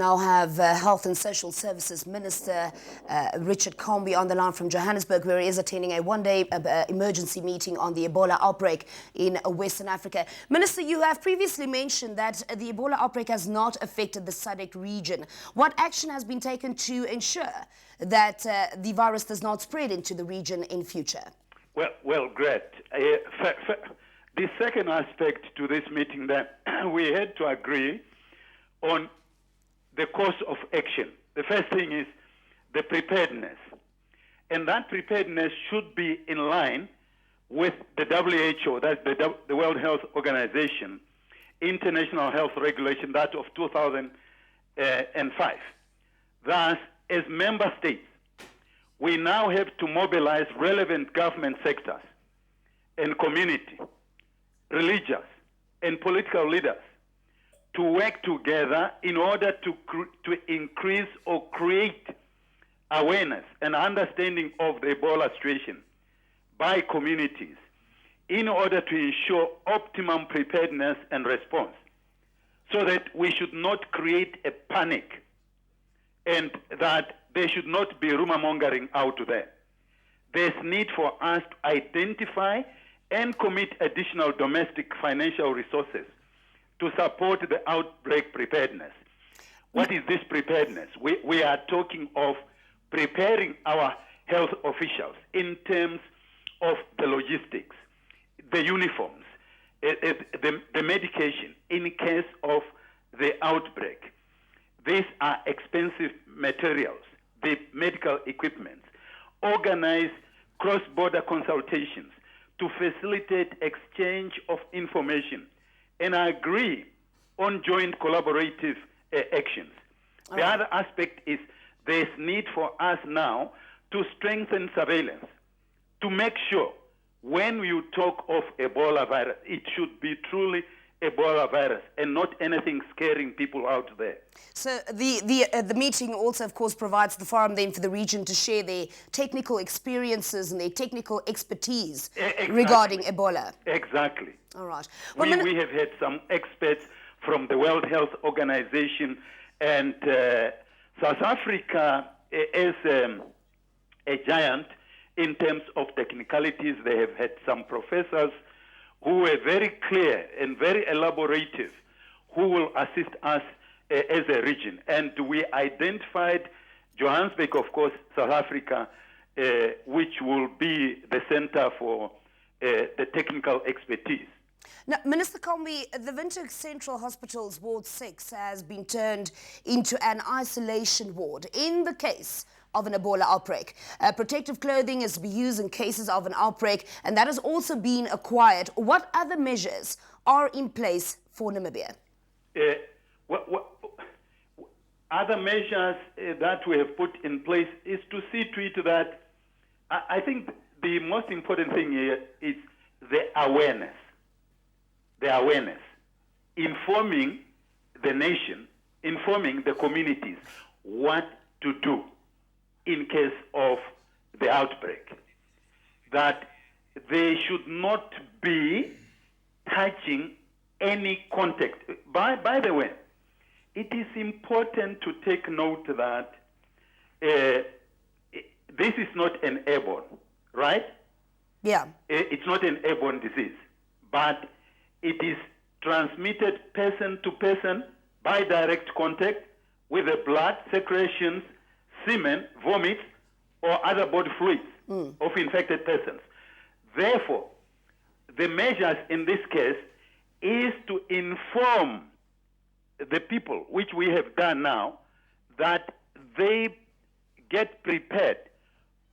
Now have Health and Social Services Minister Richard Combie on the line from Johannesburg, where he is attending a one-day emergency meeting on the Ebola outbreak in Western Africa. Minister, you have previously mentioned that the Ebola outbreak has not affected the SADC region. What action has been taken to ensure that the virus does not spread into the region in future? Well, great. The second aspect to this meeting that we had to agree on the course of action. The first thing is the preparedness. And that preparedness should be in line with the WHO, that's the World Health Organization, International Health Regulation, that of 2005. Thus, as member states, we now have to mobilize relevant government sectors and community, religious and political leaders to work together in order to increase or create awareness and understanding of the Ebola situation by communities in order to ensure optimum preparedness and response, so that we should not create a panic and that there should not be rumor mongering out there. There's need for us to identify and commit additional domestic financial resources to support the outbreak preparedness. What is this preparedness? We are talking of preparing our health officials in terms of the logistics, the uniforms, the medication in case of the outbreak. These are expensive materials, the medical equipment. Organize cross-border consultations to facilitate exchange of information and agree on joint collaborative actions. The other aspect is there's need for us now to strengthen surveillance, to make sure when you talk of Ebola virus, it should be truly Ebola virus and not anything scaring people out there. So the meeting also, of course, provides the forum then for the region to share their technical experiences and their technical expertise regarding Ebola. Exactly. All right. Well, we have had some experts from the World Health Organization, and South Africa is a giant in terms of technicalities. They have had some professors who were very clear and very elaborative, who will assist us as a region. And we identified Johannesburg, of course, South Africa, which will be the center for the technical expertise. Now, Minister Combie, the Windhoek Central Hospital's Ward 6 has been turned into an isolation ward in the case of an Ebola outbreak. Protective clothing is to be used in cases of an outbreak, and that has also been acquired. What other measures are in place for Namibia? Other measures that we have put in place is to see to it that I think the most important thing here is the awareness. The awareness, informing the nation, informing the communities what to do in case of the outbreak. That they should not be touching any contact. By the way, it is important to take note that this is not an airborne, right? Yeah. It's not an airborne disease, but it is transmitted person to person by direct contact with the blood, secretions, semen, vomits, or other body fluids of infected persons. Therefore, the measures in this case is to inform the people, which we have done now, that they get prepared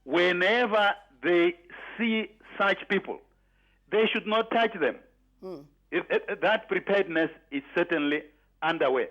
whenever they see such people. They should not touch them. That preparedness is certainly underway.